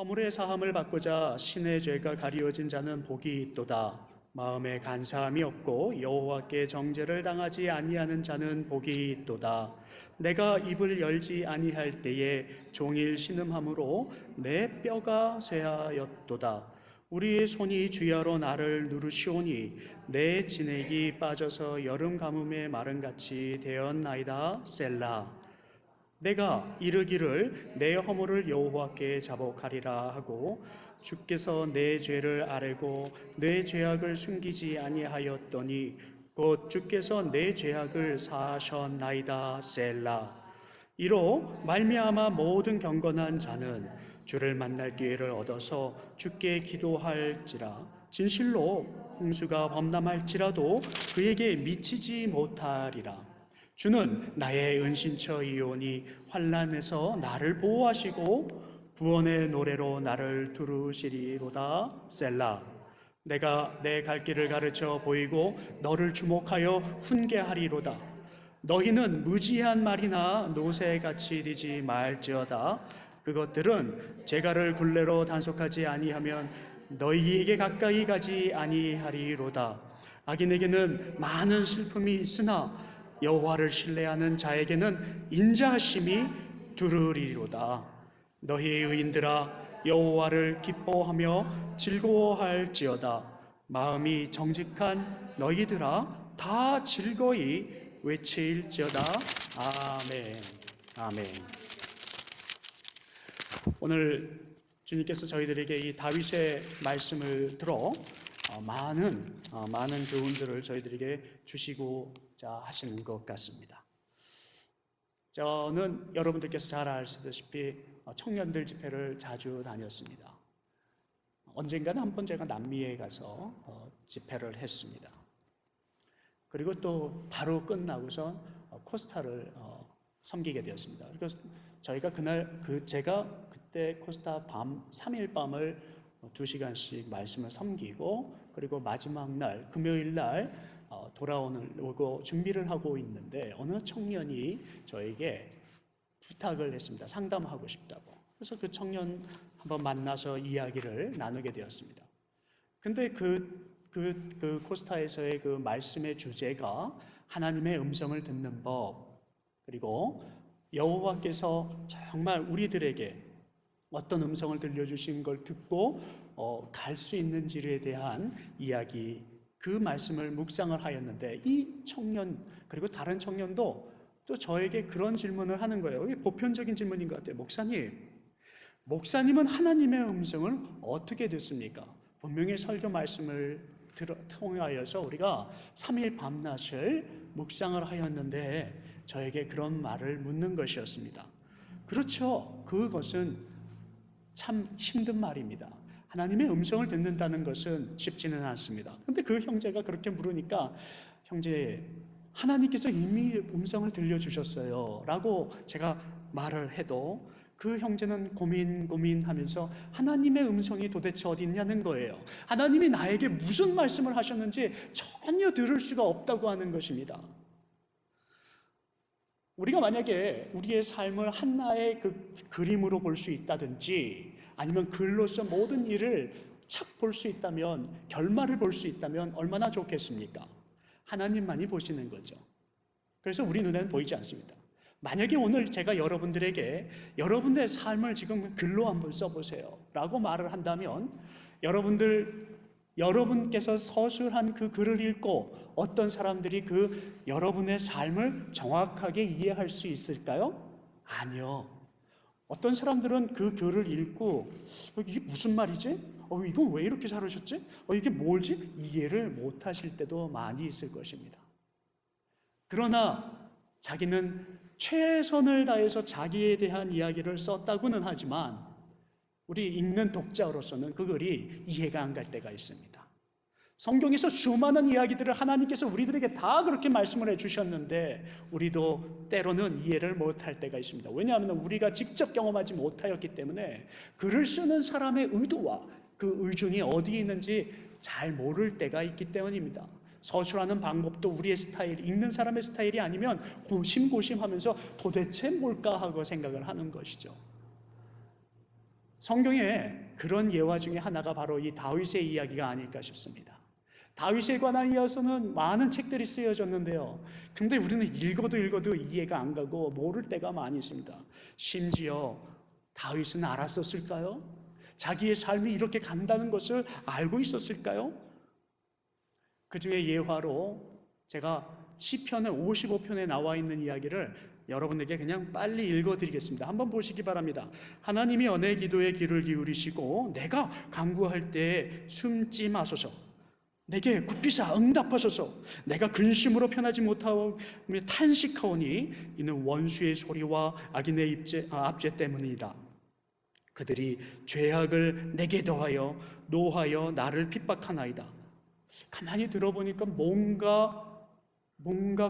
허물의 사함을 받고자 신의 죄가 가리워진 자는 복이 있도다. 마음에 간사함이 없고 여호와께 정죄를 당하지 아니하는 자는 복이 있도다. 내가 입을 열지 아니할 때에 종일 신음함으로 내 뼈가 쇠하였도다. 우리의 손이 주야로 나를 누르시오니 내 진액이 빠져서 여름 가뭄에 마른같이 되었나이다. 셀라. 내가 이르기를 내 허물을 여호와께 자복하리라 하고 주께서 내 죄를 아뢰고 내 죄악을 숨기지 아니하였더니 곧 주께서 내 죄악을 사하셨나이다. 셀라. 이로 말미암아 모든 경건한 자는 주를 만날 기회를 얻어서 주께 기도할지라. 진실로 홍수가 범람할지라도 그에게 미치지 못하리라. 주는 나의 은신처이오니 환난에서 나를 보호하시고 구원의 노래로 나를 두루시리로다. 셀라. 내가 내 갈 길을 가르쳐 보이고 너를 주목하여 훈계하리로다. 너희는 무지한 말이나 노새같이 되지 말지어다. 그것들은 재갈을 굴레로 단속하지 아니하면 너희에게 가까이 가지 아니하리로다. 악인에게는 많은 슬픔이 있으나 여호와를 신뢰하는 자에게는 인자하심이 두루리로다. 너희의 의인들아, 여호와를 기뻐하며 즐거워할지어다. 마음이 정직한 너희들아, 다 즐거이 외칠지어다. 아멘. 아멘. 오늘 주님께서 저희들에게 이 다윗의 말씀을 들어 많은 교훈들을 저희들에게 주시고자 하시는 것 같습니다. 저는 여러분들께서 잘 아시다시피 청년들 집회를 자주 다녔습니다. 언젠가는 한번 제가 남미에 가서 집회를 했습니다. 그리고 또 바로 끝나고서 코스타를 섬기게 되었습니다. 그래서 저희가 제가 그때 코스타 밤 3일 밤을 2시간씩 말씀을 섬기고 그리고 마지막 날 금요일 날 돌아오고 준비를 하고 있는데 어느 청년이 저에게 부탁을 했습니다. 상담하고 싶다고. 그래서 그 청년 한번 만나서 이야기를 나누게 되었습니다. 근데 그 코스타에서의 그 말씀의 주제가 하나님의 음성을 듣는 법, 그리고 여호와께서 정말 우리들에게 어떤 음성을 들려주신 걸 듣고 갈 수 있는지에 대한 이야기, 그 말씀을 묵상을 하였는데 이 청년 그리고 다른 청년도 또 저에게 그런 질문을 하는 거예요. 이게 보편적인 질문인 것 같아요. 목사님은 하나님의 음성을 어떻게 듣습니까? 분명히 설교 말씀을 통하여서 우리가 3일 밤낮을 묵상을 하였는데 저에게 그런 말을 묻는 것이었습니다. 그렇죠. 그것은 참 힘든 말입니다. 하나님의 음성을 듣는다는 것은 쉽지는 않습니다. 그런데 그 형제가 그렇게 물으니까 형제, 하나님께서 이미 음성을 들려주셨어요 라고 제가 말을 해도 그 형제는 고민하면서 하나님의 음성이 도대체 어디 있냐는 거예요. 하나님이 나에게 무슨 말씀을 하셨는지 전혀 들을 수가 없다고 하는 것입니다. 우리가 만약에 우리의 삶을 하나의 그 그림으로 볼 수 있다든지 아니면 글로서 모든 일을 착 볼 수 있다면, 결말을 볼 수 있다면 얼마나 좋겠습니까? 하나님만이 보시는 거죠. 그래서 우리 눈에는 보이지 않습니다. 만약에 오늘 제가 여러분들에게 여러분의 삶을 지금 글로 한번 써보세요 라고 말을 한다면 여러분께서 서술한 그 글을 읽고 어떤 사람들이 그 여러분의 삶을 정확하게 이해할 수 있을까요? 아니요. 어떤 사람들은 그 글을 읽고 이게 무슨 말이지? 이건 왜 이렇게 잘하셨지? 이게 뭘지? 이해를 못하실 때도 많이 있을 것입니다. 그러나 자기는 최선을 다해서 자기에 대한 이야기를 썼다고는 하지만 우리 읽는 독자로서는 그 글이 이해가 안 갈 때가 있습니다. 성경에서 수많은 이야기들을 하나님께서 우리들에게 다 그렇게 말씀을 해주셨는데 우리도 때로는 이해를 못할 때가 있습니다. 왜냐하면 우리가 직접 경험하지 못하였기 때문에 글을 쓰는 사람의 의도와 그 의중이 어디에 있는지 잘 모를 때가 있기 때문입니다. 서술하는 방법도 우리의 스타일, 읽는 사람의 스타일이 아니면 고심고심하면서 도대체 뭘까 하고 생각을 하는 것이죠. 성경에 그런 예화 중에 하나가 바로 이 다윗의 이야기가 아닐까 싶습니다. 다윗에 관한 이어서는 많은 책들이 쓰여졌는데요. 근데 우리는 읽어도 이해가 안 가고 모를 때가 많이 있습니다. 심지어 다윗은 알았었을까요? 자기의 삶이 이렇게 간다는 것을 알고 있었을까요? 그 중에 예화로 제가 시편의 55편에 나와 있는 이야기를 여러분에게 그냥 빨리 읽어드리겠습니다. 한번 보시기 바랍니다. 하나님이 언의 기도에 귀를 기울이시고 내가 간구할 때 숨지 마소서. 내게 굽히사 응답하소서. 내가 근심으로 편하지 못하며 탄식하오니 이는 원수의 소리와 악인의 압제 때문이다. 그들이 죄악을 내게 더하여 노하여 나를 핍박하나이다. 가만히 들어보니까 뭔가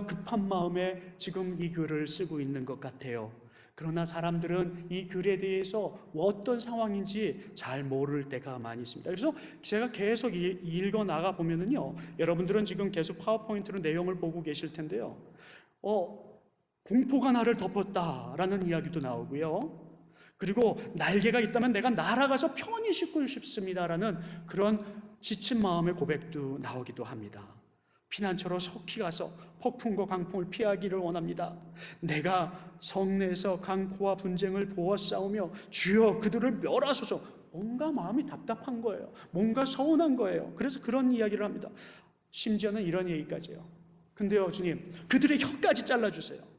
급한 마음에 지금 이 글을 쓰고 있는 것 같아요. 그러나 사람들은 이 글에 대해서 어떤 상황인지 잘 모를 때가 많이 있습니다. 그래서 제가 계속 읽어 나가 보면은요, 여러분들은 지금 계속 파워포인트로 내용을 보고 계실 텐데요. 공포가 나를 덮었다라는 이야기도 나오고요. 그리고 날개가 있다면 내가 날아가서 편히 싣고 싶습니다라는 그런 지친 마음의 고백도 나오기도 합니다. 피난처로 속히 가서 폭풍과 강풍을 피하기를 원합니다. 내가 성내에서 강포와 분쟁을 보아싸우며 주여 그들을 멸하소서. 뭔가 마음이 답답한 거예요. 뭔가 서운한 거예요. 그래서 그런 이야기를 합니다. 심지어는 이런 얘기까지요. 근데요 주님, 그들의 혀까지 잘라주세요.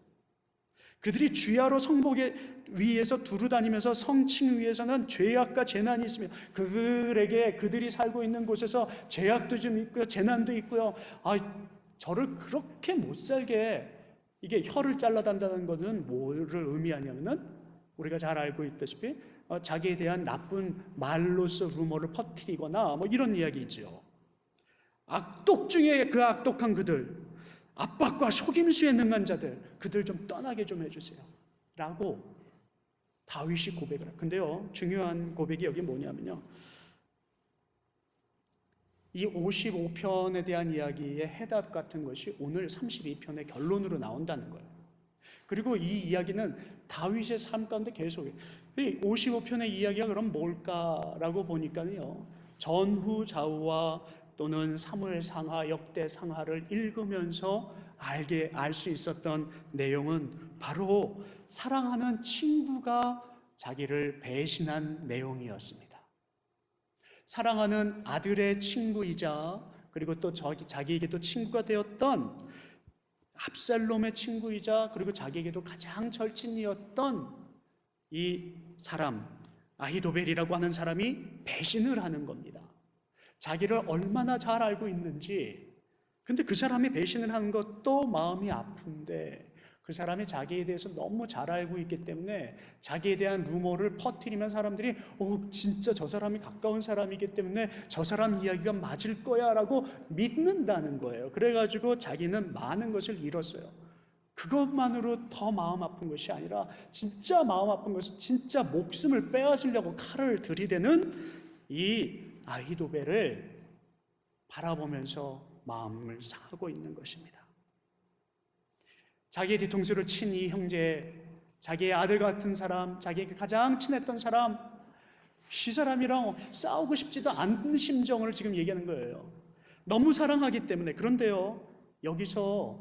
그들이 주야로 성벽에 위에서 두루 다니면서 성층 위에서는 죄악과 재난이 있으며 그들에게 그들이 살고 있는 곳에서 죄악도 좀 있고요, 재난도 있고요. 저를 그렇게 못 살게 이게 혀를 잘라단다는 것은 뭐를 의미하냐면은 우리가 잘 알고 있다시피 자기에 대한 나쁜 말로서 루머를 퍼뜨리거나 뭐 이런 이야기죠. 악독 중에 그 악독한 그들, 압박과 속임수에 능한 자들, 그들 좀 떠나게 좀 해주세요 라고 다윗이 고백을 해요. 근데요 중요한 고백이 여기 뭐냐면요, 이 55편에 대한 이야기의 해답 같은 것이 오늘 32편의 결론으로 나온다는 거예요. 그리고 이 이야기는 다윗의 삶 가운데 계속, 이 55편의 이야기가 그럼 뭘까라고 보니까요, 전후 좌우와 또는 사무엘상하, 역대상하를 읽으면서 알 수 있었던 내용은 바로 사랑하는 친구가 자기를 배신한 내용이었습니다. 사랑하는 아들의 친구이자 그리고 또 자기에게도 친구가 되었던 압살롬의 친구이자 그리고 자기에게도 가장 절친이었던 이 사람 아히도벨이라고 하는 사람이 배신을 하는 겁니다. 자기를 얼마나 잘 알고 있는지, 근데 그 사람이 배신을 하는 것도 마음이 아픈데 그 사람이 자기에 대해서 너무 잘 알고 있기 때문에 자기에 대한 루머를 퍼뜨리면 사람들이 진짜 저 사람이 가까운 사람이기 때문에 저 사람 이야기가 맞을 거야 라고 믿는다는 거예요. 그래가지고 자기는 많은 것을 잃었어요. 그것만으로 더 마음 아픈 것이 아니라 진짜 마음 아픈 것은 진짜 목숨을 빼앗으려고 칼을 들이대는 이 아히도벨을 바라보면서 마음을 상하고 있는 것입니다. 자기의 뒤통수를 친 이 형제, 자기의 아들 같은 사람, 자기에게 가장 친했던 사람, 이 사람이랑 싸우고 싶지도 않은 심정을 지금 얘기하는 거예요. 너무 사랑하기 때문에. 그런데요, 여기서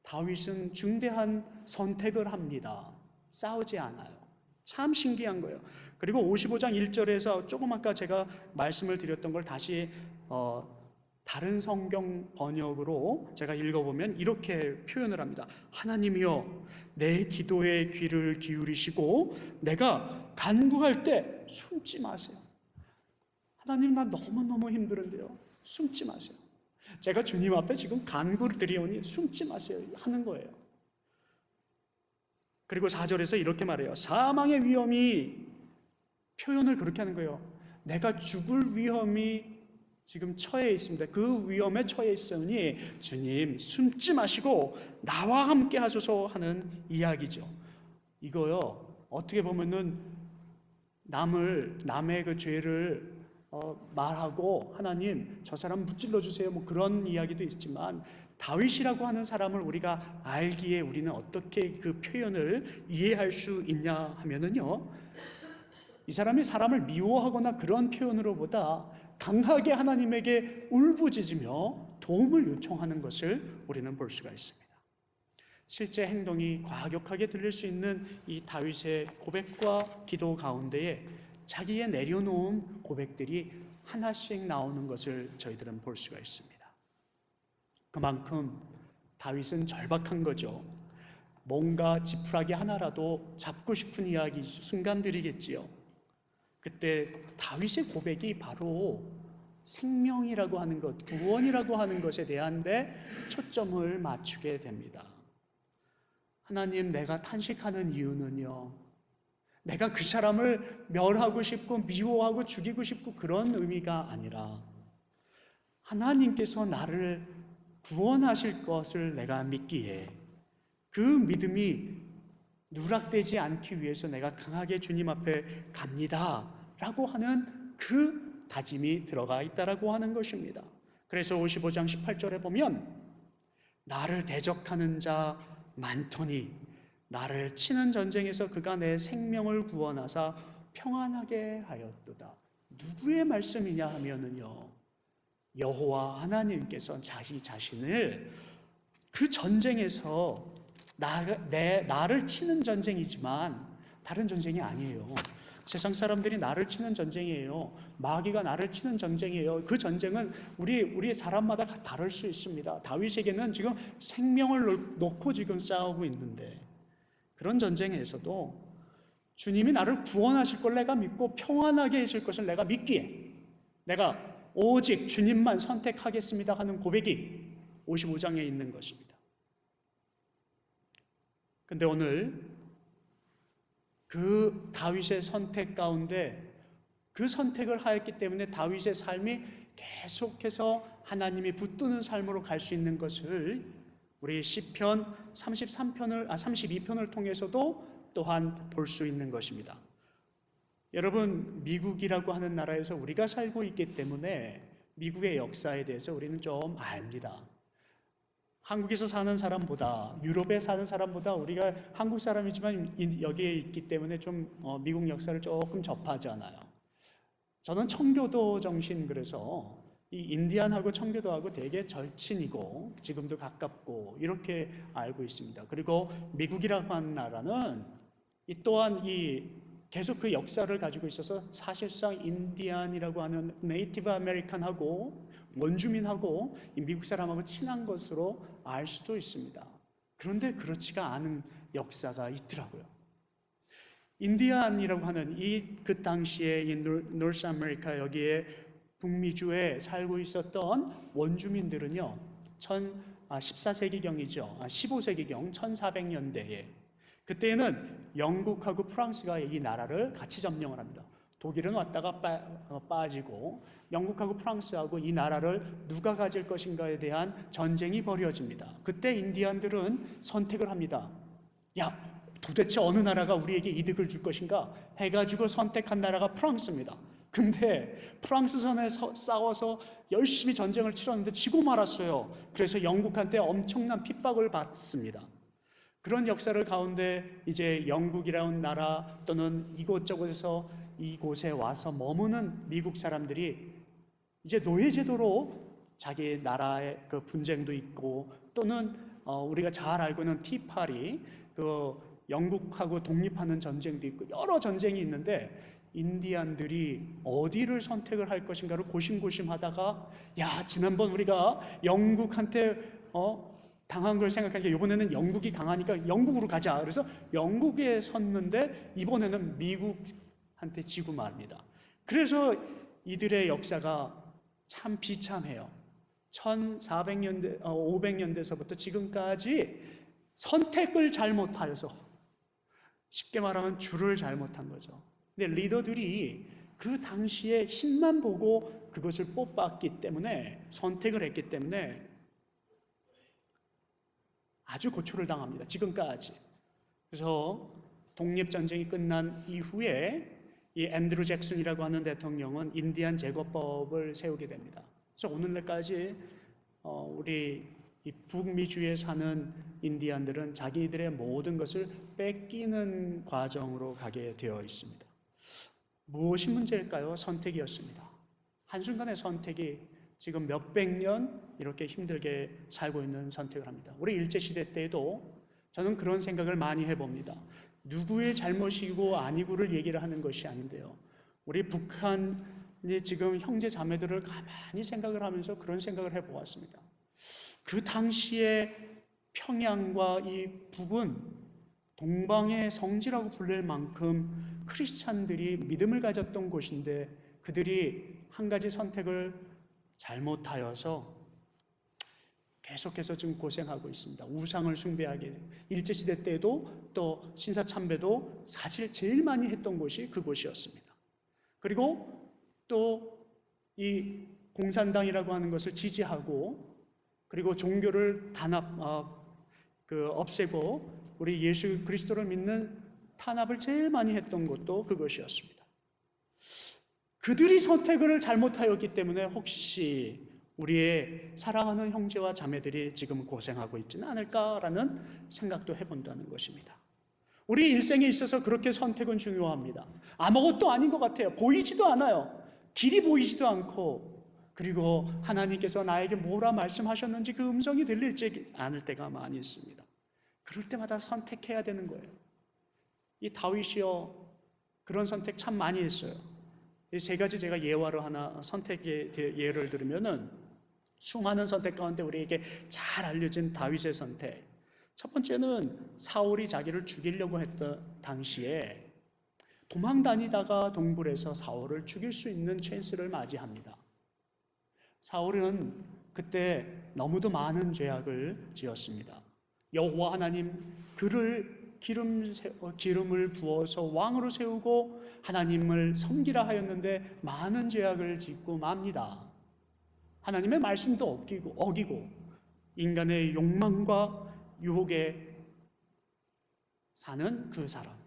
다윗은 중대한 선택을 합니다. 싸우지 않아요. 참 신기한 거예요. 그리고 55장 1절에서 조금 아까 제가 말씀을 드렸던 걸 다시 다른 성경 번역으로 제가 읽어보면 이렇게 표현을 합니다. 하나님이여 내 기도에 귀를 기울이시고 내가 간구할 때 숨지 마세요. 하나님, 나 너무너무 힘들은데요, 숨지 마세요. 제가 주님 앞에 지금 간구를 드리오니 숨지 마세요 하는 거예요. 그리고 4절에서 이렇게 말해요. 사망의 위험이, 표현을 그렇게 하는 거예요. 내가 죽을 위험이 지금 처해 있습니다. 그 위험에 처해 있으니 주님 숨지 마시고 나와 함께 하소서 하는 이야기죠. 이거요, 어떻게 보면은 남의 그 죄를 말하고 하나님 저 사람 무찔러 주세요 뭐 그런 이야기도 있지만, 다윗이라고 하는 사람을 우리가 알기에 우리는 어떻게 그 표현을 이해할 수 있냐 하면은요, 이 사람이 사람을 미워하거나 그런 표현으로보다 강하게 하나님에게 울부짖으며 도움을 요청하는 것을 우리는 볼 수가 있습니다. 실제 행동이 과격하게 들릴 수 있는 이 다윗의 고백과 기도 가운데에 자기의 내려놓은 고백들이 하나씩 나오는 것을 저희들은 볼 수가 있습니다. 그만큼 다윗은 절박한 거죠. 뭔가 지푸라기 하나라도 잡고 싶은 이야기 순간들이겠지요. 그때 다윗의 고백이 바로 생명이라고 하는 것, 구원이라고 하는 것에 대한 데 초점을 맞추게 됩니다. 하나님, 내가 탄식하는 이유는요, 내가 그 사람을 멸하고 싶고 미워하고 죽이고 싶고 그런 의미가 아니라 하나님께서 나를 구원하실 것을 내가 믿기에 그 믿음이 누락되지 않기 위해서 내가 강하게 주님 앞에 갑니다 라고 하는 그 다짐이 들어가 있다라고 하는 것입니다. 그래서 55장 18절에 보면 나를 대적하는 자 많더니 나를 치는 전쟁에서 그가 내 생명을 구원하사 평안하게 하였도다. 누구의 말씀이냐 하면은요, 여호와 하나님께서 자신을 그 전쟁에서 나를 치는 전쟁이지만 다른 전쟁이 아니에요. 세상 사람들이 나를 치는 전쟁이에요. 마귀가 나를 치는 전쟁이에요. 그 전쟁은 우리 사람마다 다를 수 있습니다. 다윗에게는 지금 생명을 놓고 지금 싸우고 있는데 그런 전쟁에서도 주님이 나를 구원하실 걸 내가 믿고 평안하게 하실 것을 내가 믿기에 내가 오직 주님만 선택하겠습니다 하는 고백이 55장에 있는 것입니다. 근데 오늘 그 다윗의 선택 가운데 그 선택을 하였기 때문에 다윗의 삶이 계속해서 하나님이 붙드는 삶으로 갈 수 있는 것을 우리 시편 32편을 통해서도 또한 볼 수 있는 것입니다. 여러분, 미국이라고 하는 나라에서 우리가 살고 있기 때문에 미국의 역사에 대해서 우리는 좀 압니다. 한국에서 사는 사람보다, 유럽에 사는 사람보다 우리가 한국 사람이지만 여기에 있기 때문에 좀 미국 역사를 조금 접하잖아요. 저는 청교도 정신, 그래서 이 인디안하고 청교도하고 되게 절친이고 지금도 가깝고 이렇게 알고 있습니다. 그리고 미국이라고 하는 나라는 또한 계속 그 역사를 가지고 있어서 사실상 인디안이라고 하는 네이티브 아메리칸하고 원주민하고 미국 사람하고 친한 것으로 알 수도 있습니다. 그런데 그렇지가 않은 역사가 있더라고요. 인디안이라고 하는 그 당시에 이 노스 아메리카 여기에 북미주에 살고 있었던 원주민들은요, 14세기경이죠. 15세기경 1400년대에 그때는 영국하고 프랑스가 이 나라를 같이 점령을 합니다. 독일은 왔다가 빠지고 영국하고 프랑스하고 이 나라를 누가 가질 것인가에 대한 전쟁이 벌어집니다. 그때 인디안들은 선택을 합니다. 야, 도대체 어느 나라가 우리에게 이득을 줄 것인가 해가지고 선택한 나라가 프랑스입니다. 근데 프랑스 선에 싸워서 열심히 전쟁을 치렀는데 지고 말았어요. 그래서 영국한테 엄청난 핍박을 받습니다. 그런 역사를 가운데 이제 영국이라는 나라 또는 이곳저곳에서 이곳에 와서 머무는 미국 사람들이 이제 노예제도로 자기 나라의 그 분쟁도 있고 또는 우리가 잘 알고 있는 티파리, 그 영국하고 독립하는 전쟁도 있고 여러 전쟁이 있는데 인디안들이 어디를 선택을 할 것인가를 고심고심하다가 야, 지난번 우리가 영국한테 당한 걸 생각하니까 이번에는 영국이 강하니까 영국으로 가자. 그래서 영국에 섰는데 이번에는 미국한테 지고 말입니다. 그래서 이들의 역사가 참 비참해요. 1400년대, 500년대서부터 지금까지 선택을 잘못하여서 쉽게 말하면 줄을 잘못한 거죠. 근데 리더들이 그 당시에 힘만 보고 그것을 뽑았기 때문에 선택을 했기 때문에 아주 고초를 당합니다. 지금까지. 그래서 독립전쟁이 끝난 이후에 이 앤드루 잭슨이라고 하는 대통령은 인디안 제거법을 세우게 됩니다. 그래서 오늘날까지 우리 이 북미주에 사는 인디안들은 자기들의 모든 것을 뺏기는 과정으로 가게 되어 있습니다. 무엇이 문제일까요? 선택이었습니다. 한순간의 선택이 지금 몇백 년 이렇게 힘들게 살고 있는 선택을 합니다. 우리 일제시대 때에도 저는 그런 생각을 많이 해봅니다. 누구의 잘못이고 아니고를 얘기를 하는 것이 아닌데요. 우리 북한이 지금 형제 자매들을 가만히 생각을 하면서 그런 생각을 해보았습니다. 그 당시에 평양과 이 북은 동방의 성지라고 불릴 만큼 크리스찬들이 믿음을 가졌던 곳인데 그들이 한 가지 선택을 잘못하여서 계속해서 지금 고생하고 있습니다. 우상을 숭배하게 일제시대 때도 또 신사참배도 사실 제일 많이 했던 곳이 그곳이었습니다. 그리고 또 이 공산당이라고 하는 것을 지지하고 그리고 종교를 없애고 우리 예수 그리스도를 믿는 탄압을 제일 많이 했던 곳도 그것이었습니다. 그들이 선택을 잘못하였기 때문에 혹시 우리의 사랑하는 형제와 자매들이 지금 고생하고 있지는 않을까라는 생각도 해본다는 것입니다. 우리 일생에 있어서 그렇게 선택은 중요합니다. 아무것도 아닌 것 같아요. 보이지도 않아요. 길이 보이지도 않고 그리고 하나님께서 나에게 뭐라 말씀하셨는지 그 음성이 들리지 않을 때가 많이 있습니다. 그럴 때마다 선택해야 되는 거예요. 이 다윗이요 그런 선택 참 많이 했어요. 이 세 가지 제가 예화를 하나 선택의 예를 들으면은 수많은 선택 가운데 우리에게 잘 알려진 다윗의 선택. 첫 번째는 사울이 자기를 죽이려고 했던 당시에 도망 다니다가 동굴에서 사울을 죽일 수 있는 찬스를 맞이합니다. 사울은 그때 너무도 많은 죄악을 지었습니다. 여호와 하나님 그를 기름을 부어서 왕으로 세우고 하나님을 섬기라 하였는데 많은 죄악을 짓고 맙니다. 하나님의 말씀도 어기고 인간의 욕망과 유혹에 사는 그 사람.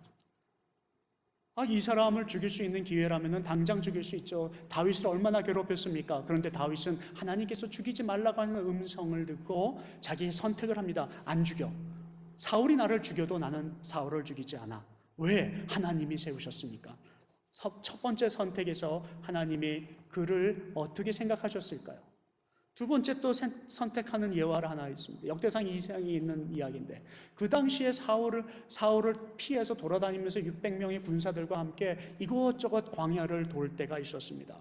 이 사람을 죽일 수 있는 기회라면 당장 죽일 수 있죠. 다윗을 얼마나 괴롭혔습니까? 그런데 다윗은 하나님께서 죽이지 말라고 하는 음성을 듣고 자기의 선택을 합니다. 안 죽여. 사울이 나를 죽여도 나는 사울을 죽이지 않아. 왜? 하나님이 세우셨으니까. 첫 번째 선택에서 하나님이 그를 어떻게 생각하셨을까요? 두 번째 또 선택하는 예화가 하나 있습니다. 역대상 2장이 있는 이야기인데 그 당시에 사울을 피해서 돌아다니면서 600명의 군사들과 함께 이곳저곳 광야를 돌 때가 있었습니다.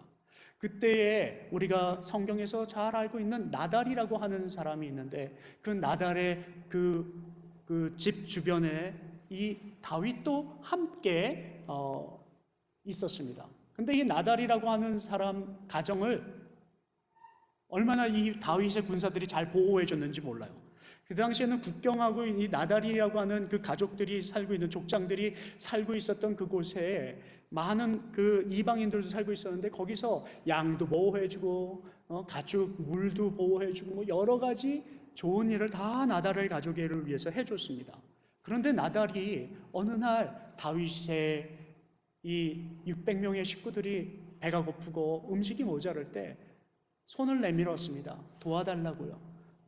그때에 우리가 성경에서 잘 알고 있는 나달이라고 하는 사람이 있는데 그 나달의 그 집 주변에 이 다윗도 함께 있었습니다. 근데 이 나달이라고 하는 사람 가정을 얼마나 이 다윗의 군사들이 잘 보호해 줬는지 몰라요. 그 당시에는 국경하고 이 나달이라고 하는 그 가족들이 살고 있는 족장들이 살고 있었던 그곳에 많은 그 이방인들도 살고 있었는데 거기서 양도 보호해주고 가축 물도 보호해주고 뭐 여러 가지 좋은 일을 다 나달의 가족을 위해서 해줬습니다. 그런데 나달이 어느 날 다윗의 이 600명의 식구들이 배가 고프고 음식이 모자랄 때 손을 내밀었습니다. 도와달라고요.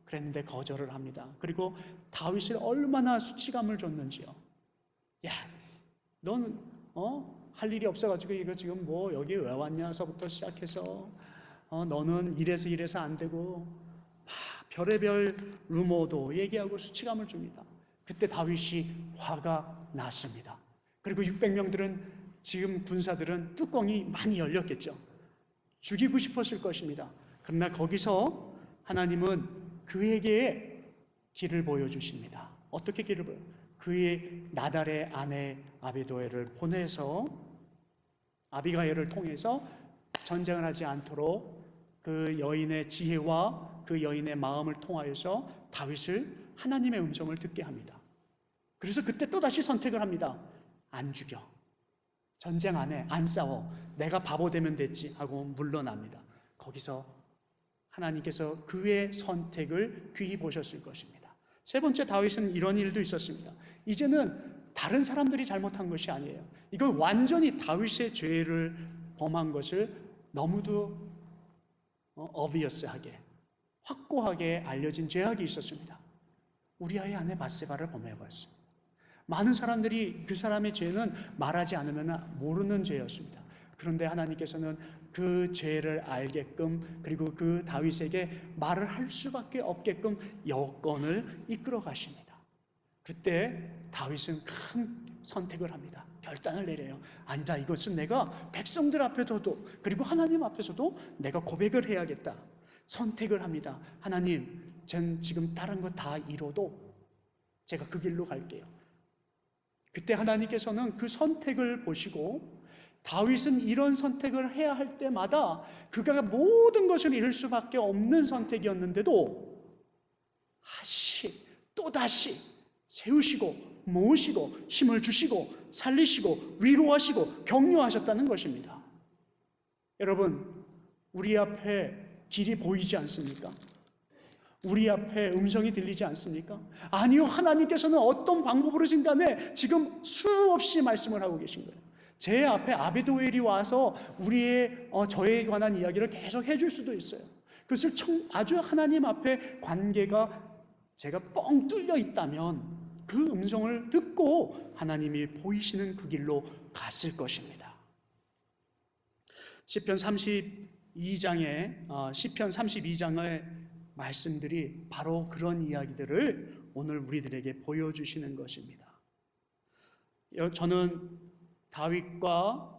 그랬는데 거절을 합니다. 그리고 다윗을 얼마나 수치감을 줬는지요. 야, 넌 할 일이 없어가지고 이거 지금 뭐 여기 왜 왔냐서부터 시작해서 너는 이래서 안 되고 별의별 루머도 얘기하고 수치감을 줍니다. 그때 다윗이 화가 났습니다. 그리고 600명들은 지금 군사들은 뚜껑이 많이 열렸겠죠. 죽이고 싶었을 것입니다. 그러나 거기서 하나님은 그에게 길을 보여주십니다. 어떻게 길을 보여? 그의 나달의 아내 아비도엘을 보내서 아비가일을 통해서 전쟁을 하지 않도록 그 여인의 지혜와 그 여인의 마음을 통하여서 다윗을 하나님의 음성을 듣게 합니다. 그래서 그때 또다시 선택을 합니다. 안 죽여. 전쟁 안 해. 안 싸워. 내가 바보 되면 됐지 하고 물러납니다. 거기서 하나님께서 그의 선택을 귀히 보셨을 것입니다. 세 번째 다윗은 이런 일도 있었습니다. 이제는 다른 사람들이 잘못한 것이 아니에요. 이거 완전히 다윗의 죄를 범한 것을 너무도 obvious하게 확고하게 알려진 죄악이 있었습니다. 우리아의 아내 밧세바를 범해버렸어요. 많은 사람들이 그 사람의 죄는 말하지 않으면 모르는 죄였습니다. 그런데 하나님께서는 그 죄를 알게끔, 그리고 그 다윗에게 말을 할 수밖에 없게끔 여건을 이끌어 가십니다. 그때 다윗은 큰 선택을 합니다. 결단을 내려요. 아니다, 이것은 내가 백성들 앞에서도, 그리고 하나님 앞에서도 내가 고백을 해야겠다. 선택을 합니다. 하나님, 전 지금 다른 거 다 잃어도 제가 그 길로 갈게요. 그때 하나님께서는 그 선택을 보시고, 다윗은 이런 선택을 해야 할 때마다 그가 모든 것을 잃을 수밖에 없는 선택이었는데도 또다시 세우시고 모으시고 힘을 주시고 살리시고 위로하시고 격려하셨다는 것입니다. 여러분, 우리 앞에 길이 보이지 않습니까? 우리 앞에 음성이 들리지 않습니까? 아니요, 하나님께서는 어떤 방법으로든 간에 지금 수없이 말씀을 하고 계신 거예요. 제 앞에 아비도엘이 와서 저에 관한 이야기를 계속 해줄 수도 있어요. 그것을 아주 하나님 앞에 관계가 제가 뻥 뚫려 있다면 그 음성을 듣고 하나님이 보이시는 그 길로 갔을 것입니다. 시편 32장의 말씀들이 바로 그런 이야기들을 오늘 우리들에게 보여주시는 것입니다. 저는 다윗과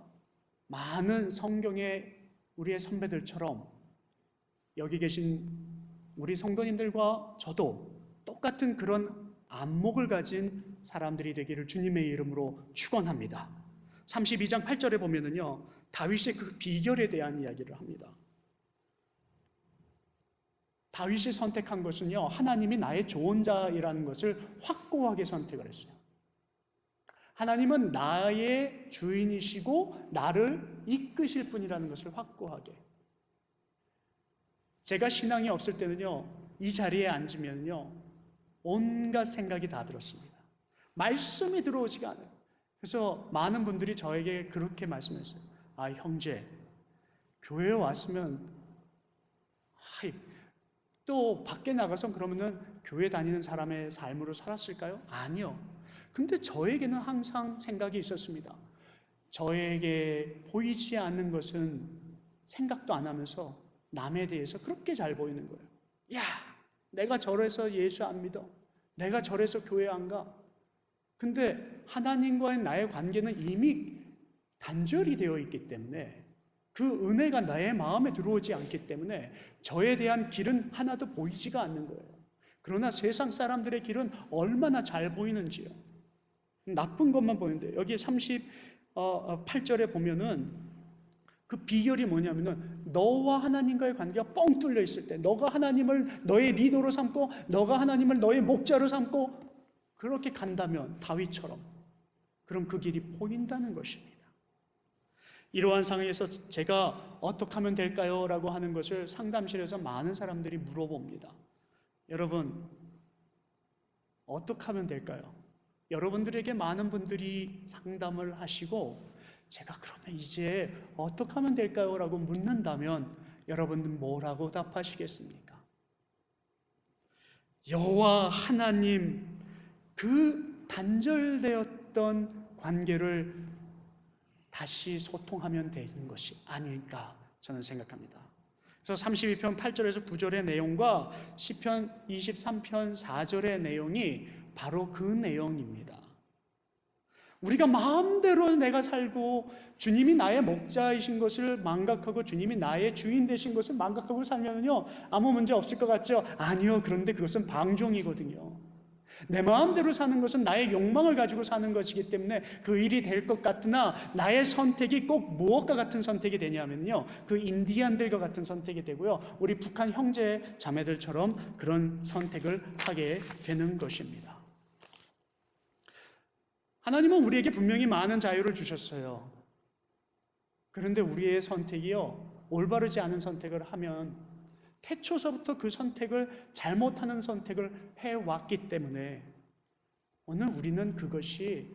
많은 성경의 우리의 선배들처럼 여기 계신 우리 성도님들과 저도 똑같은 그런 안목을 가진 사람들이 되기를 주님의 이름으로 축원합니다. 32장 8절에 보면은요, 다윗의 그 비결에 대한 이야기를 합니다. 다윗이 선택한 것은요, 하나님이 나의 조언자이라는 것을 확고하게 선택을 했어요. 하나님은 나의 주인이시고 나를 이끄실 분이라는 것을 확고하게. 제가 신앙이 없을 때는요, 이 자리에 앉으면요, 온갖 생각이 다 들었습니다. 말씀이 들어오지가 않아요. 그래서 많은 분들이 저에게 그렇게 말씀했어요. 아, 형제, 교회에 왔으면 또 밖에 나가서 그러면은 교회 다니는 사람의 삶으로 살았을까요? 아니요. 근데 저에게는 항상 생각이 있었습니다. 저에게 보이지 않는 것은 생각도 안 하면서 남에 대해서 그렇게 잘 보이는 거예요. 야, 내가 저래서 예수 안 믿어. 내가 저래서 교회 안 가. 근데 하나님과의 나의 관계는 이미 단절이 되어 있기 때문에, 그 은혜가 나의 마음에 들어오지 않기 때문에 저에 대한 길은 하나도 보이지가 않는 거예요. 그러나 세상 사람들의 길은 얼마나 잘 보이는지요. 나쁜 것만 보이는데, 여기 38절에 보면은 그 비결이 뭐냐면은, 너와 하나님과의 관계가 뻥 뚫려 있을 때, 너가 하나님을 너의 리더로 삼고 너가 하나님을 너의 목자로 삼고 그렇게 간다면 다윗처럼, 그럼 그 길이 보인다는 것입니다. 이러한 상황에서 제가 어떻게 하면 될까요? 라고 하는 것을 상담실에서 많은 사람들이 물어봅니다. 여러분, 어떻게 하면 될까요? 여러분들에게 많은 분들이 상담을 하시고, 제가 그러면 이제 어떻게 하면 될까요? 라고 묻는다면 여러분은 뭐라고 답하시겠습니까? 여호와 하나님, 그 단절되었던 관계를 다시 소통하면 되는 것이 아닐까 저는 생각합니다. 그래서 32편 8절에서 9절의 내용과 시편 23편 4절의 내용이 바로 그 내용입니다. 우리가 마음대로 내가 살고 주님이 나의 목자이신 것을 망각하고 주님이 나의 주인 되신 것을 망각하고 살면요, 아무 문제 없을 것 같죠? 아니요. 그런데 그것은 방종이거든요. 내 마음대로 사는 것은 나의 욕망을 가지고 사는 것이기 때문에 그 일이 될 것 같으나, 나의 선택이 꼭 무엇과 같은 선택이 되냐면요, 그 인디안들과 같은 선택이 되고요, 우리 북한 형제 자매들처럼 그런 선택을 하게 되는 것입니다. 하나님은 우리에게 분명히 많은 자유를 주셨어요. 그런데 우리의 선택이요, 올바르지 않은 선택을 하면 태초서부터 그 선택을 잘못하는 선택을 해왔기 때문에 오늘 우리는 그것이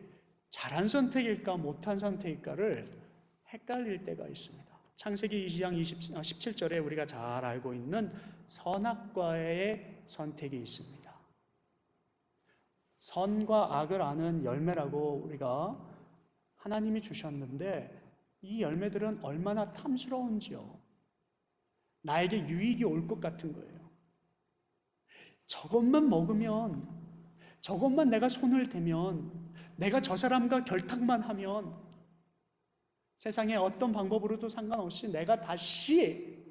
잘한 선택일까 못한 선택일까를 헷갈릴 때가 있습니다. 창세기 2장 17절에 우리가 잘 알고 있는 선악과의 선택이 있습니다. 선과 악을 아는 열매라고 우리가 하나님이 주셨는데, 이 열매들은 얼마나 탐스러운지요. 나에게 유익이 올 것 같은 거예요. 저것만 먹으면, 저것만 내가 손을 대면, 내가 저 사람과 결탁만 하면 세상에 어떤 방법으로도 상관없이 내가 다시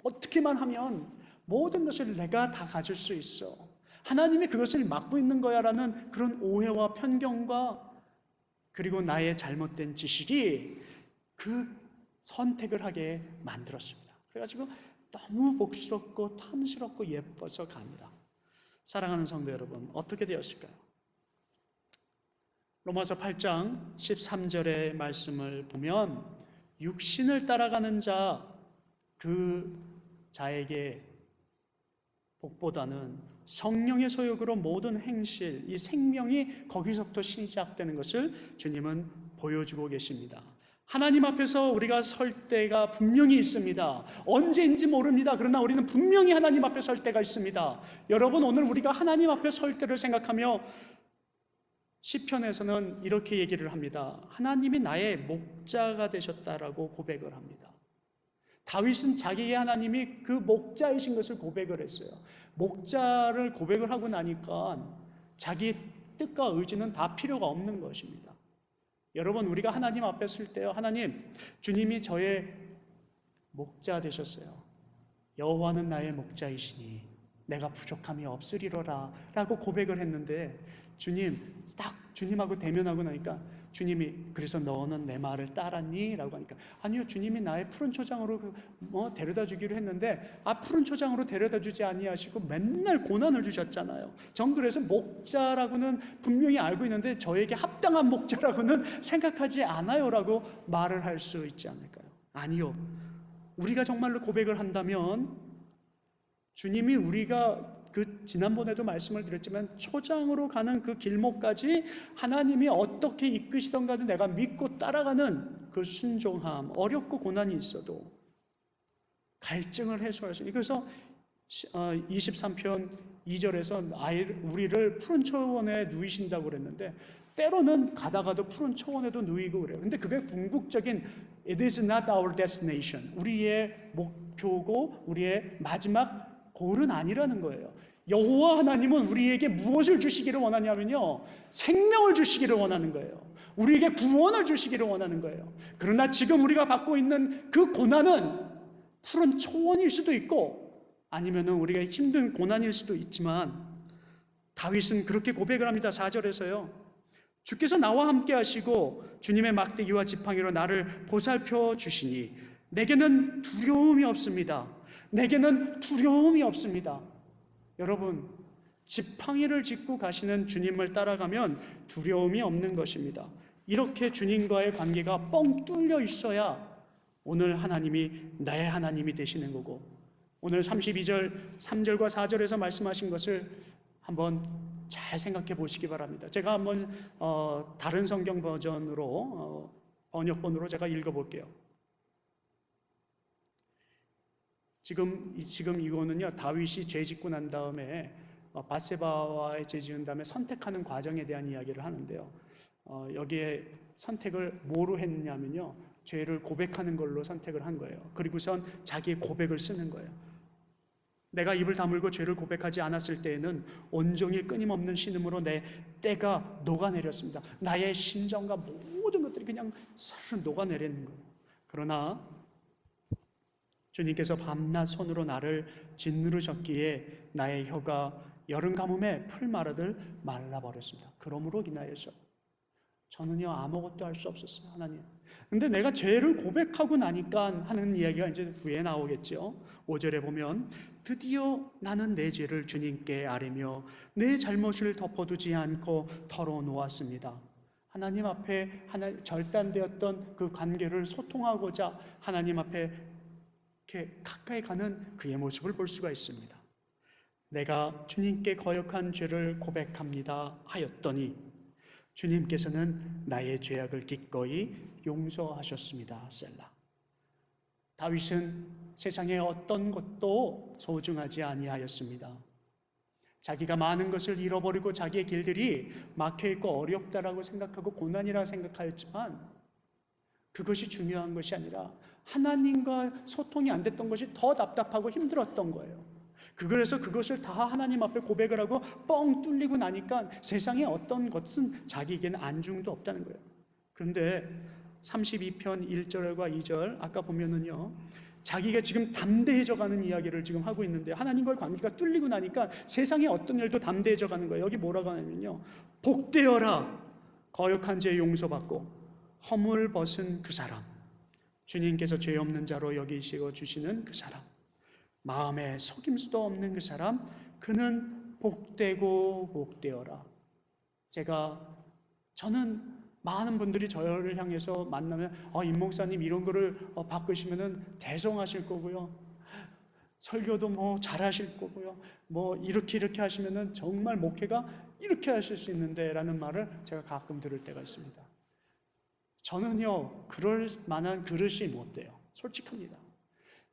어떻게만 하면 모든 것을 내가 다 가질 수 있어. 하나님이 그것을 막고 있는 거야 라는 그런 오해와 편견과 그리고 나의 잘못된 지식이 그 선택을 하게 만들었습니다. 그래가지고 너무 복스럽고 탐스럽고 예뻐서 갑니다. 사랑하는 성도 여러분, 어떻게 되었을까요? 로마서 8장 13절의 말씀을 보면 육신을 따라가는 자, 그 자에게 복보다는 성령의 소욕으로 모든 행실, 이 생명이 거기서부터 시작되는 것을 주님은 보여주고 계십니다. 하나님 앞에서 우리가 설 때가 분명히 있습니다. 언제인지 모릅니다. 그러나 우리는 분명히 하나님 앞에 설 때가 있습니다. 여러분, 오늘 우리가 하나님 앞에 설 때를 생각하며 시편에서는 이렇게 얘기를 합니다. 하나님이 나의 목자가 되셨다라고 고백을 합니다. 다윗은 자기의 하나님이 그 목자이신 것을 고백을 했어요. 목자를 고백을 하고 나니까 자기의 뜻과 의지는 다 필요가 없는 것입니다. 여러분, 우리가 하나님 앞에 설 때요, 하나님, 주님이 저의 목자 되셨어요. 여호와는 나의 목자이시니 내가 부족함이 없으리로라 라고 고백을 했는데, 주님, 딱 주님하고 대면하고 나니까 주님이 그래서 너는 내 말을 따랐니? 라고 하니까 아니요, 주님이 나의 푸른 초장으로 데려다 주기로 했는데 푸른 초장으로 데려다 주지 아니하시고 맨날 고난을 주셨잖아요. 전 그래서 목자라고는 분명히 알고 있는데 저에게 합당한 목자라고는 생각하지 않아요 라고 말을 할 수 있지 않을까요? 아니요, 우리가 정말로 고백을 한다면 주님이 우리가 지난번에도 말씀을 드렸지만 초장으로 가는 그 길목까지 하나님이 어떻게 이끄시던가도 내가 믿고 따라가는 그 순종함, 어렵고 고난이 있어도 갈증을 해소할 수 있어요. 그래서 23편 2절에서 우리를 푸른 초원에 누이신다고 그랬는데 때로는 가다가도 푸른 초원에도 누이고 그래요. 근데 그게 궁극적인 It is not our destination, 우리의 목표고 우리의 마지막 골은 아니라는 거예요. 여호와 하나님은 우리에게 무엇을 주시기를 원하냐면요, 생명을 주시기를 원하는 거예요. 우리에게 구원을 주시기를 원하는 거예요. 그러나 지금 우리가 받고 있는 그 고난은 푸른 초원일 수도 있고 아니면 우리가 힘든 고난일 수도 있지만 다윗은 그렇게 고백을 합니다. 4절에서요. 주께서 나와 함께 하시고 주님의 막대기와 지팡이로 나를 보살펴 주시니 내게는 두려움이 없습니다. 내게는 두려움이 없습니다. 여러분, 지팡이를 짚고 가시는 주님을 따라가면 두려움이 없는 것입니다. 이렇게 주님과의 관계가 뻥 뚫려 있어야 오늘 하나님이 나의 하나님이 되시는 거고, 오늘 32절 3절과 4절에서 말씀하신 것을 한번 잘 생각해 보시기 바랍니다. 제가 한번 다른 성경 버전으로 번역본으로 제가 읽어볼게요. 지금 이거는요, 다윗이 죄 짓고 난 다음에 밧세바와의 죄 지은 다음에 선택하는 과정에 대한 이야기를 하는데요. 여기에 선택을 뭐로 했냐면요, 죄를 고백하는 걸로 선택을 한 거예요. 그리고선 자기의 고백을 쓰는 거예요. 내가 입을 다물고 죄를 고백하지 않았을 때에는 온종일 끊임없는 신음으로 내 때가 녹아내렸습니다. 나의 심정과 모든 것들이 그냥 사르르 녹아내리는 거예요. 그러나 주님께서 밤낮 손으로 나를 짓누르셨기에 나의 혀가 여름 가뭄에 풀 마르듯 말라버렸습니다. 그러므로 인하여서 저는요, 아무것도 할 수 없었어요, 하나님. 근데 내가 죄를 고백하고 나니까 하는 이야기가 이제 후에 나오겠죠. 5절에 보면 드디어 나는 내 죄를 주님께 아뢰며 내 잘못을 덮어두지 않고 털어놓았습니다. 하나님 앞에 절단되었던 그 관계를 소통하고자 하나님 앞에 이렇게 가까이 가는 그의 모습을 볼 수가 있습니다. 내가 주님께 거역한 죄를 고백합니다 하였더니 주님께서는 나의 죄악을 기꺼이 용서하셨습니다. 셀라. 다윗은 세상의 어떤 것도 소중하지 아니하였습니다. 자기가 많은 것을 잃어버리고 자기의 길들이 막혀있고 어렵다라고 생각하고 고난이라 생각하였지만 그것이 중요한 것이 아니라 하나님과 소통이 안 됐던 것이 더 답답하고 힘들었던 거예요. 그래서 그것을 다 하나님 앞에 고백을 하고 뻥 뚫리고 나니까 세상에 어떤 것은 자기에게는 안중도 없다는 거예요. 그런데 32편 1절과 2절 아까 보면은요, 자기가 지금 담대해져 가는 이야기를 지금 하고 있는데 하나님과의 관계가 뚫리고 나니까 세상에 어떤 일도 담대해져 가는 거예요. 여기 뭐라고 하냐면요, 복되어라, 거역한 죄 용서받고 허물 벗은 그 사람, 주님께서 죄 없는 자로 여기시고 주시는 그 사람, 마음에 속임수도 없는 그 사람, 그는 복되고 복되어라. 저는 많은 분들이 저를 향해서 만나면 임 목사님 이런 거를 바꾸시면은 대성하실 거고요, 설교도 뭐 잘하실 거고요, 뭐 이렇게 하시면은 정말 목회가 이렇게 하실 수 있는데 라는 말을 제가 가끔 들을 때가 있습니다. 저는요, 그럴 만한 그릇이 못 돼요. 솔직합니다.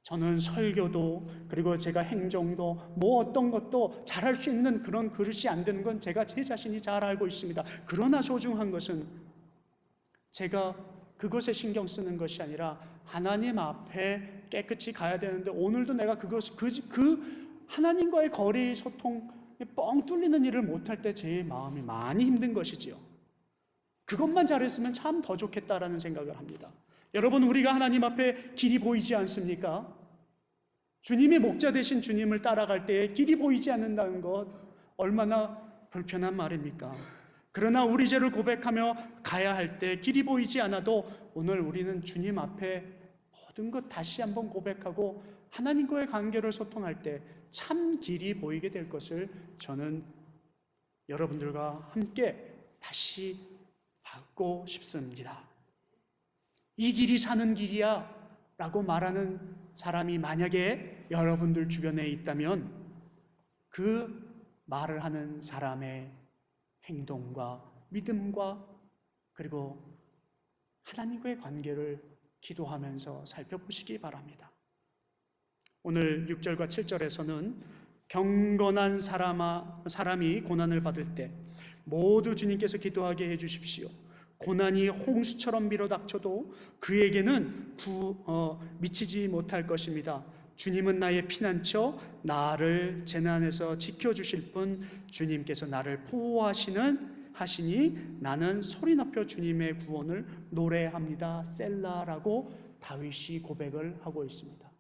저는 설교도 그리고 제가 행정도 뭐 어떤 것도 잘할 수 있는 그런 그릇이 안 되는 건 제가 제 자신이 잘 알고 있습니다. 그러나 소중한 것은 제가 그것에 신경 쓰는 것이 아니라 하나님 앞에 깨끗이 가야 되는데, 오늘도 내가 그 하나님과의 거리 소통 뻥 뚫리는 일을 못할 때 제 마음이 많이 힘든 것이지요. 그것만 잘했으면 참 더 좋겠다라는 생각을 합니다. 여러분, 우리가 하나님 앞에 길이 보이지 않습니까? 주님의 목자 되신 주님을 따라갈 때에 길이 보이지 않는다는 것 얼마나 불편한 말입니까? 그러나 우리 죄를 고백하며 가야 할 때 길이 보이지 않아도 오늘 우리는 주님 앞에 모든 것 다시 한번 고백하고 하나님과의 관계를 소통할 때 참 길이 보이게 될 것을 저는 여러분들과 함께 다시 받고 싶습니다. 이 길이 사는 길이야 라고 말하는 사람이 만약에 여러분들 주변에 있다면 그 말을 하는 사람의 행동과 믿음과 그리고 하나님과의 관계를 기도하면서 살펴보시기 바랍니다. 오늘 6절과 7절에서는 경건한 사람이 고난을 받을 때 모두 주님께서 기도하게 해주십시오. 고난이 홍수처럼 밀어닥쳐도 그에게는 미치지 못할 것입니다. 주님은 나의 피난처, 나를 재난에서 지켜주실 분, 주님께서 나를 보호하시니 나는 소리 높여 주님의 구원을 노래합니다. 셀라라고 다윗이 고백을 하고 있습니다.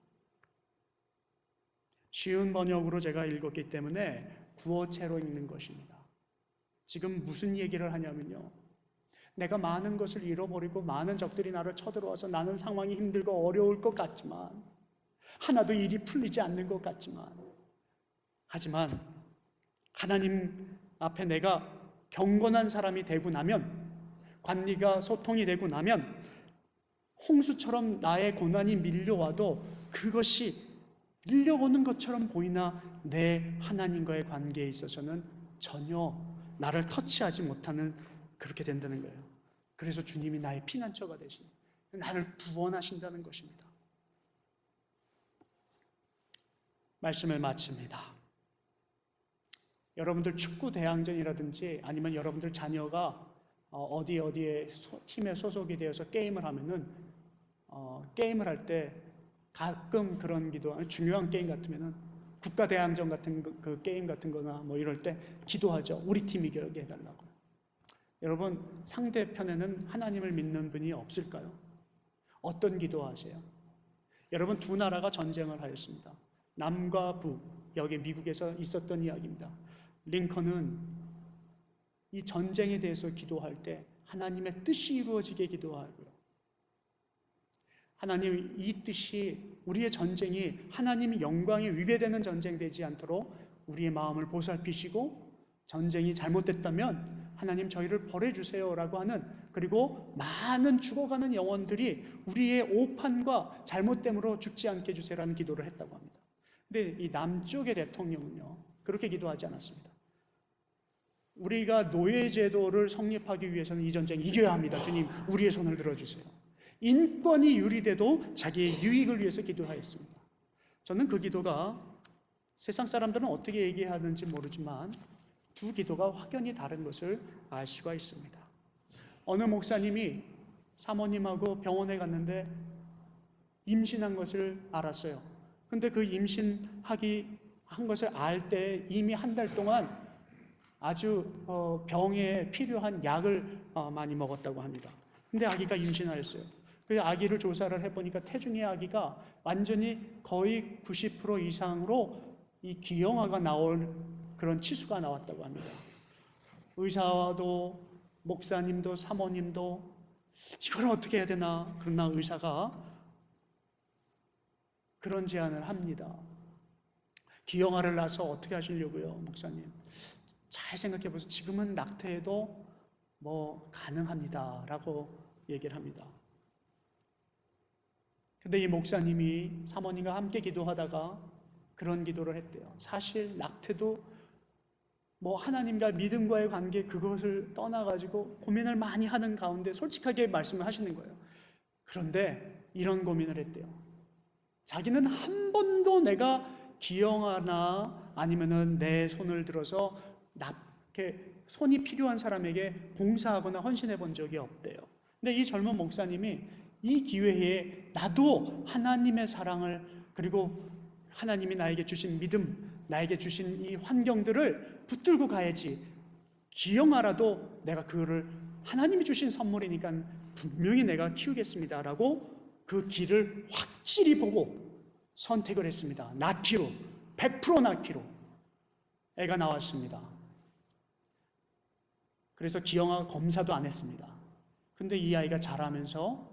쉬운 번역으로 제가 읽었기 때문에 구어체로 읽는 것입니다. 지금 무슨 얘기를 하냐면요, 내가 많은 것을 잃어버리고 많은 적들이 나를 쳐들어와서 나는 상황이 힘들고 어려울 것 같지만, 하나도 일이 풀리지 않는 것 같지만, 하지만 하나님 앞에 내가 경건한 사람이 되고 나면, 관리가 소통이 되고 나면 홍수처럼 나의 고난이 밀려와도 그것이 밀려오는 것처럼 보이나 내 하나님과의 관계에 있어서는 전혀 나를 터치하지 못하는, 그렇게 된다는 거예요. 그래서 주님이 나의 피난처가 되시는, 나를 구원하신다는 것입니다. 말씀을 마칩니다. 여러분들 축구 대항전이라든지 아니면 여러분들 자녀가 어디에 팀에 소속이 되어서 게임을 하면은 게임을 할 때 가끔 그런 기도, 중요한 게임 같으면은 국가 대항전 같은 그 게임 같은 거나 뭐 이럴 때 기도하죠. 우리 팀이 이기게 해달라고. 여러분, 상대편에는 하나님을 믿는 분이 없을까요? 어떤 기도하세요? 여러분, 두 나라가 전쟁을 하였습니다. 남과 북, 여기 미국에서 있었던 이야기입니다. 링컨은 이 전쟁에 대해서 기도할 때 하나님의 뜻이 이루어지게 기도하고요. 하나님, 이 뜻이, 우리의 전쟁이 하나님의 영광에 위배되는 전쟁 되지 않도록 우리의 마음을 보살피시고, 전쟁이 잘못됐다면 하나님 저희를 벌해주세요 라고 하는, 그리고 많은 죽어가는 영혼들이 우리의 오판과 잘못됨으로 죽지 않게 해주세요라는 기도를 했다고 합니다. 근데 이 남쪽의 대통령은요, 그렇게 기도하지 않았습니다. 우리가 노예제도를 성립하기 위해서는 이 전쟁 이겨야 합니다. 주님, 우리의 손을 들어주세요. 인권이 유리돼도 자기의 유익을 위해서 기도하였습니다. 저는 그 기도가, 세상 사람들은 어떻게 얘기하는지 모르지만 두 기도가 확연히 다른 것을 알 수가 있습니다. 어느 목사님이 사모님하고 병원에 갔는데 임신한 것을 알았어요. 근데 그 한 것을 알 때 이미 한 달 동안 아주 병에 필요한 약을 많이 먹었다고 합니다. 근데 아기가 임신하였어요. 그 아기를 조사를 해보니까 태중의 아기가 완전히 거의 90% 이상으로 이 기형아가 나올 그런 치수가 나왔다고 합니다. 의사도 목사님도 사모님도 이걸 어떻게 해야 되나? 그러나 의사가 그런 제안을 합니다. 기형아를 낳아서 어떻게 하시려고요, 목사님? 잘 생각해 보세요. 지금은 낙태해도 가능합니다라고 얘기를 합니다. 근데 이 목사님이 사모님과 함께 기도하다가 그런 기도를 했대요. 사실 낙태도 하나님과 믿음과의 관계 그것을 떠나가지고 고민을 많이 하는 가운데 솔직하게 말씀을 하시는 거예요. 그런데 이런 고민을 했대요. 자기는 한 번도 내가 기형아나 아니면은 내 손을 들어서 손이 필요한 사람에게 봉사하거나 헌신해 본 적이 없대요. 근데 이 젊은 목사님이 이 기회에 나도 하나님의 사랑을 그리고 하나님이 나에게 주신 믿음, 나에게 주신 이 환경들을 붙들고 가야지. 기형아라도 내가 그거를 하나님이 주신 선물이니까 분명히 내가 키우겠습니다라고 그 길을 확실히 보고 선택을 했습니다. 낳기로, 100% 낳기로 애가 나왔습니다. 그래서 기형아 검사도 안 했습니다. 근데 이 아이가 자라면서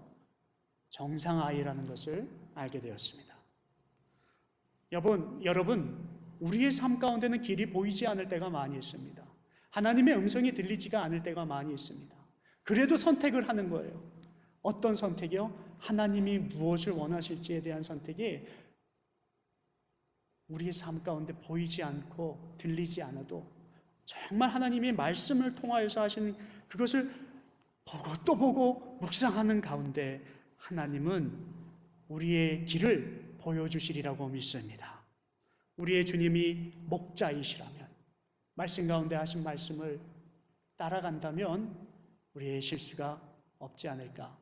정상 아이라는 것을 알게 되었습니다. 여러분, 우리의 삶 가운데는 길이 보이지 않을 때가 많이 있습니다. 하나님의 음성이 들리지가 않을 때가 많이 있습니다. 그래도 선택을 하는 거예요. 어떤 선택이요? 하나님이 무엇을 원하실지에 대한 선택이 우리의 삶 가운데 보이지 않고 들리지 않아도 정말 하나님의 말씀을 통하여서 하시는 그것을 보고 또 보고 묵상하는 가운데 하나님은 우리의 길을 보여주시리라고 믿습니다. 우리의 주님이 목자이시라면 말씀 가운데 하신 말씀을 따라간다면 우리의 실수가 없지 않을까.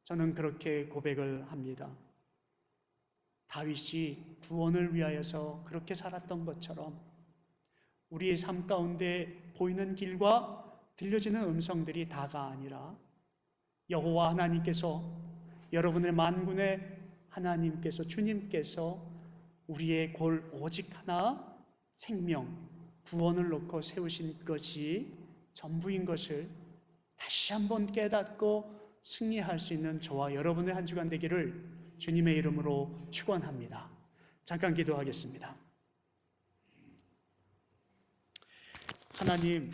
저는 그렇게 고백을 합니다. 다윗이 구원을 위하여서 그렇게 살았던 것처럼 우리의 삶 가운데 보이는 길과 들려지는 음성들이 다가 아니라 여호와 하나님께서 여러분의 만군의 하나님께서 주님께서 우리의 골 오직 하나 생명 구원을 놓고 세우신 것이 전부인 것을 다시 한번 깨닫고 승리할 수 있는 저와 여러분의 한 주간 되기를 주님의 이름으로 축원합니다. 잠깐 기도하겠습니다. 하나님,